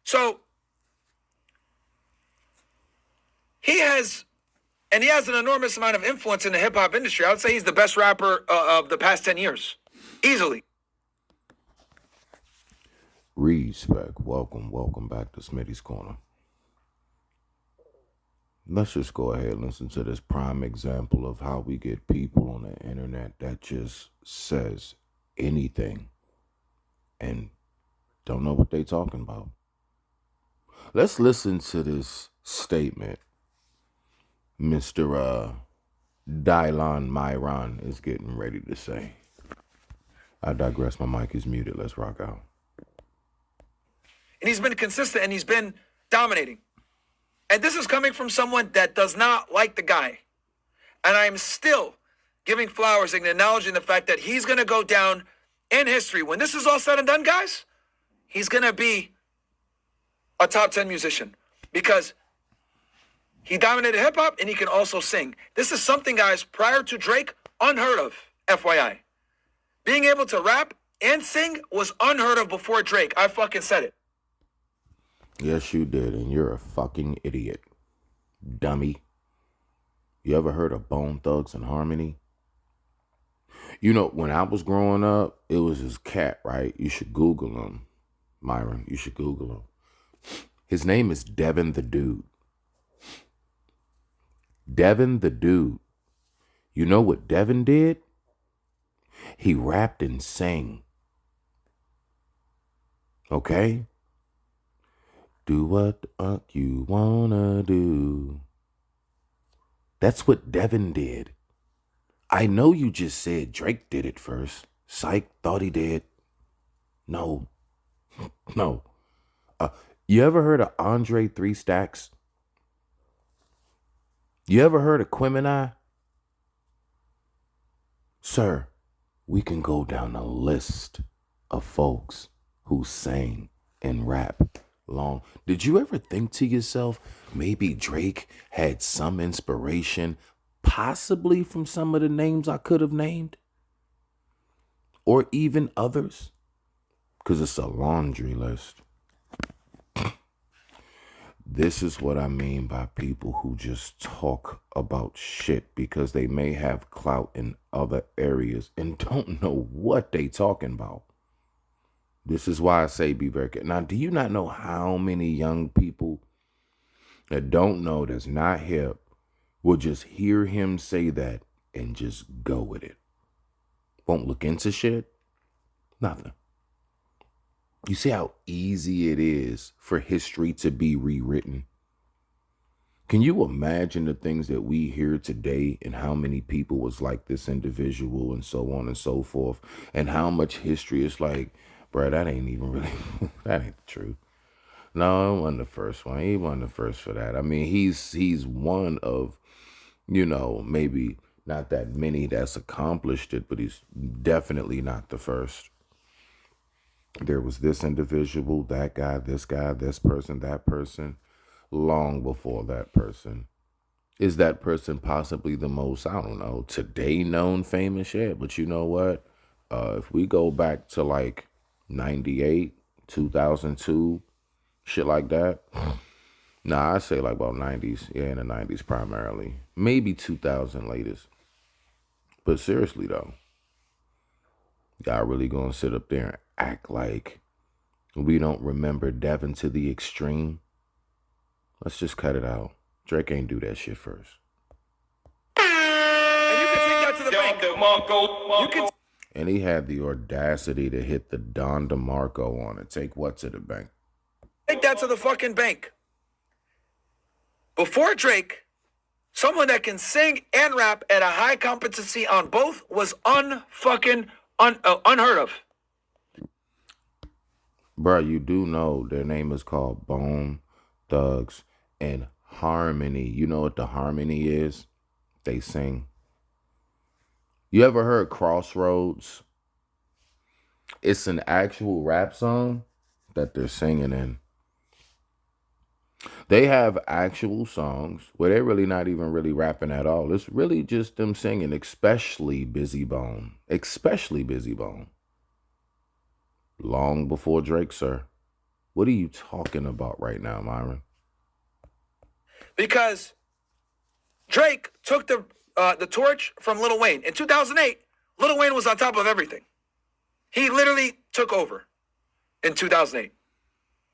So he has an enormous amount of influence in the hip hop industry. I would say he's the best rapper of the past 10 years. Easily. Respect. Welcome back to Smitty's Corner. Let's just go ahead and listen to this prime example of how we get people on the internet that just says anything and don't know what they talking about. Let's listen to this statement Mr. Dylon Myron is getting ready to say. I digress. My mic is muted. Let's rock out. And he's been consistent and he's been dominating. And this is coming from someone that does not like the guy. And I am still giving flowers and acknowledging the fact that he's going to go down in history. When this is all said and done, guys, he's going to be a top 10 musician because he dominated hip hop and he can also sing. This is something, guys, prior to Drake, unheard of, FYI. Being able to rap and sing was unheard of before Drake. I fucking said it. Yes, you did, and you're a fucking idiot. Dummy. You ever heard of Bone Thugs and Harmony? You know, when I was growing up, it was this cat, right? You should Google him. Myron, you should Google him. His name is Devin the Dude. Devin the Dude. You know what Devin did? He rapped and sang. Okay? Do what you wanna do. That's what Devin did. I know you just said Drake did it first. Psych, thought he did. No. No. You ever heard of Andre 3 Stacks? You ever heard of Quimini? Sir, we can go down a list of folks who sang and rap long. Did you ever think to yourself, maybe Drake had some inspiration, possibly from some of the names I could have named? Or even others? Because it's a laundry list. This is what I mean by people who just talk about shit because they may have clout in other areas and don't know what they talking about. This is why I say be very careful. Now, do you not know how many young people that don't know, that's not hip, will just hear him say that and just go with it? Won't look into shit? Nothing. You see how easy it is for history to be rewritten? Can you imagine the things that we hear today and how many people was like this individual and so on and so forth, and how much history is like, bro, that ain't even really, that ain't the truth. No, he wasn't the first one. He wasn't the first for that. I mean, he's one of, you know, maybe not that many that's accomplished it, but he's definitely not the first. There was this individual, that guy, this person, that person, long before that person. Is that person possibly the most, I don't know, today known famous yet? But you know what? If we go back to like 98, 2002, shit like that. Nah, I say like about 90s. Yeah, in the 90s primarily. Maybe 2000 latest. But seriously though, y'all really gonna sit up there and act like we don't remember Devin to the extreme? Let's just cut it out. Drake ain't do that shit first. And you can take that to the bank. You can And he had the audacity to hit the Don DeMarco on it. Take what to the bank? take that to the fucking bank. Before Drake, someone that can sing and rap at a high competency on both was unheard of. Bro, you do know their name is called Bone Thugs and Harmony. You know what the harmony is? They sing. You ever heard Crossroads? It's an actual rap song that they're singing in. They have actual songs where they're really not even really rapping at all. It's really just them singing, especially Busy Bone. Especially Busy Bone. Long before Drake, sir. What are you talking about right now, Myron? Because Drake took the torch from Lil Wayne. In 2008, Lil Wayne was on top of everything. He literally took over in 2008.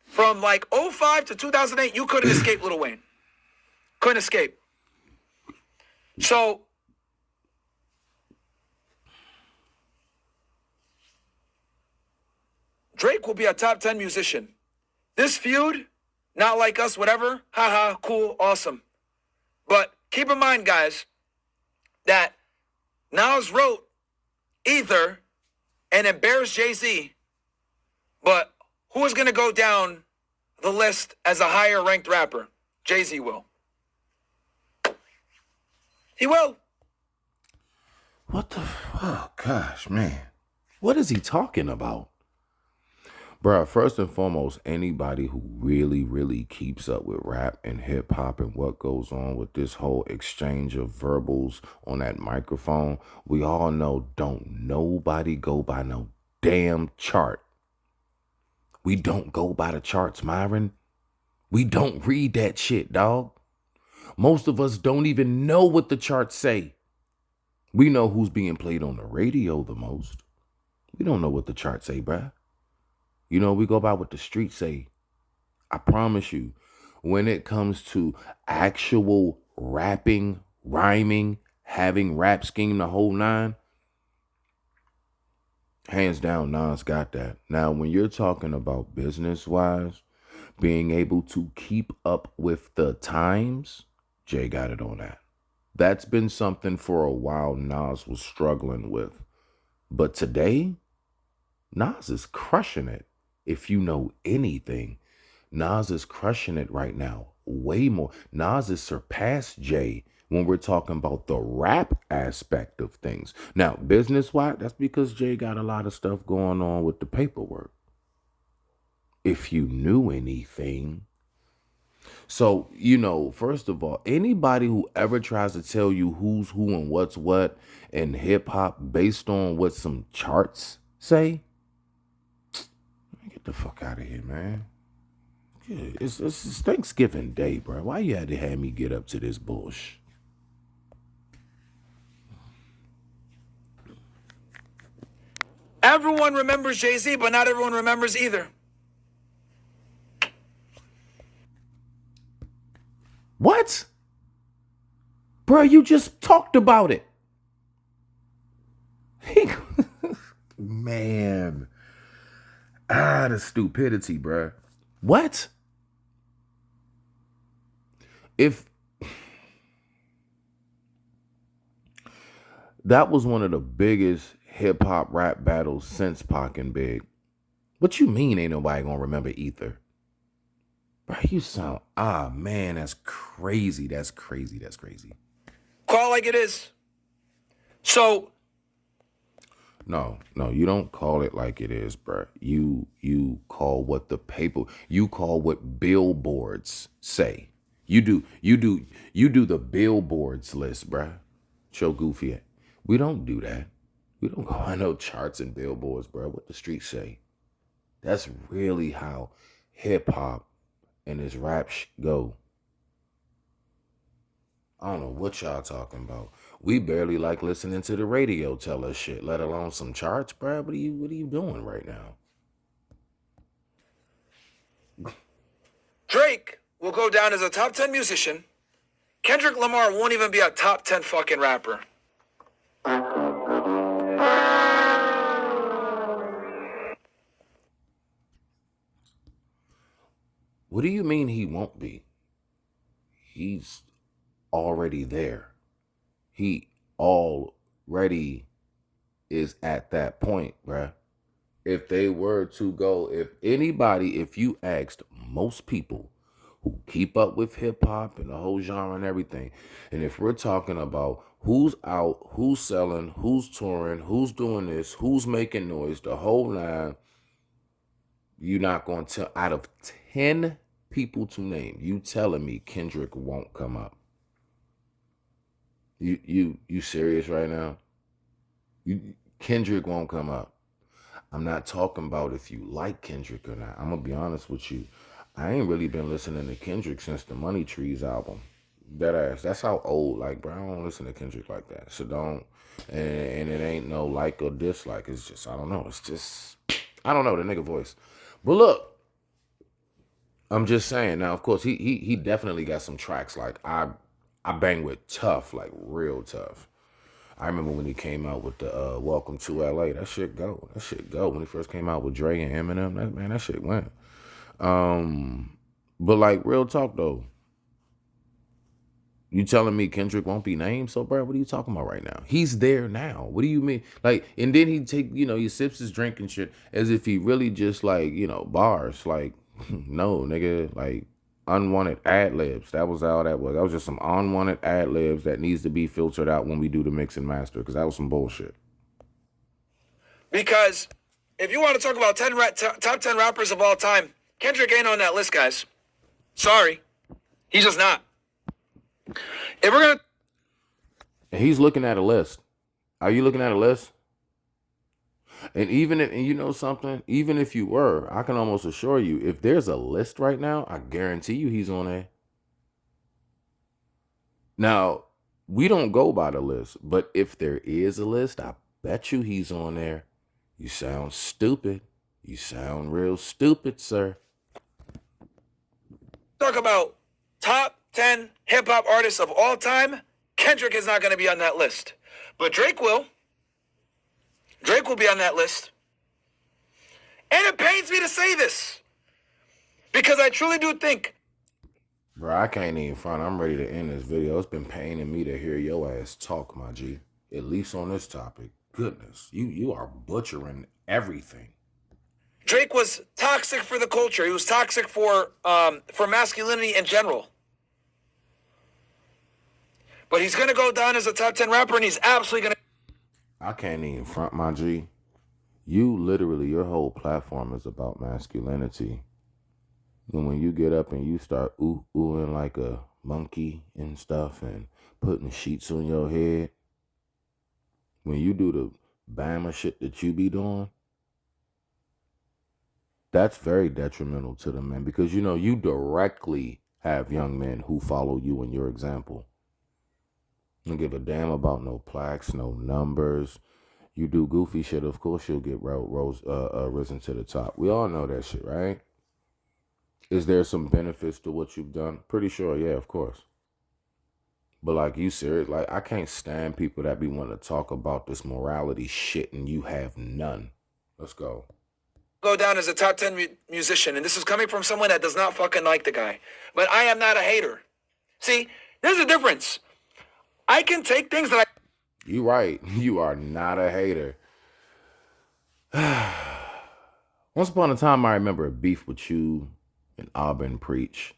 From like '05 to 2008, you couldn't escape Lil Wayne. Couldn't escape. So Drake will be a top 10 musician. This feud, not like us, whatever, haha, cool, awesome. But keep in mind, guys, that Nas wrote Ether and embarrassed Jay-Z, but who is going to go down the list as a higher ranked rapper? Jay-Z will. He will. What the? Oh, gosh, man. What is he talking about? Bruh, first and foremost, anybody who really, really keeps up with rap and hip hop and what goes on with this whole exchange of verbals on that microphone, we all know don't nobody go by no damn chart. We don't go by the charts, Myron. We don't read that shit, dog. Most of us don't even know what the charts say. We know who's being played on the radio the most. We don't know what the charts say, bruh. You know, we go by what the streets say. I promise you, when it comes to actual rapping, rhyming, having rap scheme the whole nine, hands down, Nas got that. Now, when you're talking about business-wise, being able to keep up with the times, Jay got it on that. That's been something for a while Nas was struggling with. But today, Nas is crushing it. If you know anything, Nas is crushing it right now. Way more. Nas has surpassed Jay when we're talking about the rap aspect of things. Now, business-wise, that's because Jay got a lot of stuff going on with the paperwork. If you knew anything. So, you know, first of all, anybody who ever tries to tell you who's who and what's what in hip-hop based on what some charts say, get the fuck out of here, man. It's Thanksgiving Day, bro. Why you had to have me get up to this bullshit? Everyone remembers Jay-Z, but not everyone remembers either. What? Bro, you just talked about it. Man. The stupidity, bro. What? If that was one of the biggest hip hop rap battles since Pac and Big, what you mean ain't nobody gonna remember Ether? Bro, you sound, man, that's crazy. That's crazy. That's crazy. Call it like it is. So, No, you don't call it like it is, bro. You call what you call what billboards say. You do the billboards list, bro. Show goofy at. We don't do that. We don't go on no charts and billboards, bro. What the streets say. That's really how hip hop and this rap go. I don't know what y'all talking about. We barely like listening to the radio tell us shit, let alone some charts, bro. What are you doing right now? Drake will go down as a top 10 musician. Kendrick Lamar won't even be a top 10 fucking rapper. What do you mean he won't be? He's already there. He already is at that point, bruh. If they were to go, if you asked most people who keep up with hip hop and the whole genre and everything, and if we're talking about who's out, who's selling, who's touring, who's doing this, who's making noise, the whole nine, you're not going to, out of 10 people to name, you telling me Kendrick won't come up? You serious right now? Kendrick won't come up. I'm not talking about if you like Kendrick or not. I'm gonna be honest with you. I ain't really been listening to Kendrick since the Money Trees album. That ass. That's how old. Like, bro, I don't listen to Kendrick like that. So don't. And it ain't no like or dislike. It's just, I don't know. It's just, I don't know, the nigga voice. But look, I'm just saying. Now, of course, he definitely got some tracks. Like, I bang with Tough, like real tough. I remember when he came out with the Welcome to LA. That shit go. That shit go. When he first came out with Dre and Eminem, that shit went. But like real talk though, you telling me Kendrick won't be named? So, bro, what are you talking about right now? He's there now. What do you mean? Like, and then he sips his drink and shit as if he really just like, bars. Like, no, nigga, like unwanted ad libs. That was all that was. That was just some unwanted ad libs that needs to be filtered out when we do the mix and master, because that was some bullshit. Because if you want to talk about top 10 rappers of all time, Kendrick ain't on that list, guys. Sorry. He's just not. If we're going to... And he's looking at a list. Are you looking at a list? And even if, and you know something, even if you were, I can almost assure you, if there's a list right now, I guarantee you he's on there. Now, we don't go by the list, but if there is a list, I bet you he's on there. You sound stupid. You sound real stupid, sir. Talk about top 10 hip-hop artists of all time, Kendrick is not going to be on that list. But Drake will. Drake will be on that list. And it pains me to say this, because I truly do think... Bro, I can't even front. I'm ready to end this video. It's been paining me to hear your ass talk, my G. At least on this topic. Goodness, you are butchering everything. Drake was toxic for the culture. He was toxic for masculinity in general. But he's going to go down as a top 10 rapper, and he's absolutely going to... I can't even front, my G. You literally, your whole platform is about masculinity. And when you get up and you start oohing like a monkey and stuff and putting sheets on your head, when you do the Bama shit that you be doing, that's very detrimental to them, man. Because, you directly have young men who follow you and your example. Don't give a damn about no plaques, no numbers. You do goofy shit, of course you'll get risen to the top. We all know that shit, right? Is there some benefits to what you've done? Pretty sure, yeah, of course. But like, you serious? Like, I can't stand people that be wanting to talk about this morality shit and you have none. Let's go. Go down as a top 10 musician, and this is coming from someone that does not fucking like the guy. But I am not a hater. See, there's a difference. I can take things that I... You right. You are not a hater. Once upon a time, I remember a beef with you and Auburn Preach.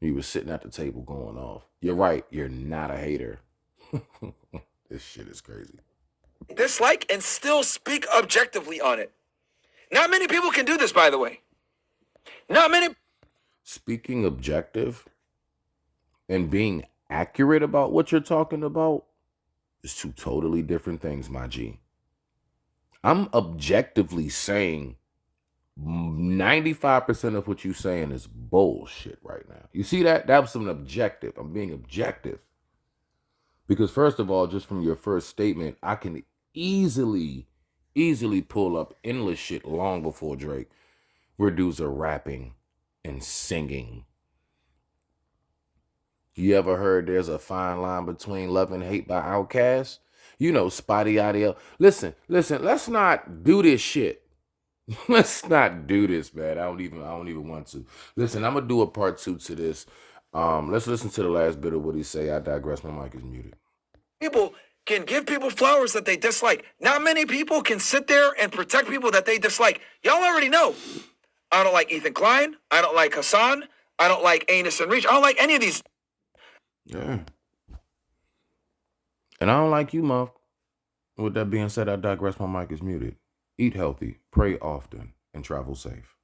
You were sitting at the table going off. You're right. You're not a hater. This shit is crazy. dislike and still speak objectively on it. Not many people can do this, by the way. Not many... Speaking objective and being accurate about what you're talking about is two totally different things, my G. I'm objectively saying 95% of what you're saying is bullshit right now. You see that? That was an objective. I'm being objective. Because first of all, just from your first statement, I can easily pull up endless shit long before Drake, where dudes are rapping and singing. You ever heard there's a fine line between love and hate by Outkast? You know, Spotty Audio. Listen, let's not do this shit. Let's not do this, man. I don't even want to. Listen, I'm gonna do a part 2 to this. Let's listen to the last bit of what he say. I digress. My mic is muted. People can give people flowers that they dislike. Not many people can sit there and protect people that they dislike. Y'all already know. I don't like Ethan Klein. I don't like Hassan. I don't like Anus and Reach. I don't like any of these. Yeah. And I don't like you, Muff. With that being said, I digress. My mic is muted. Eat healthy, pray often, and travel safe.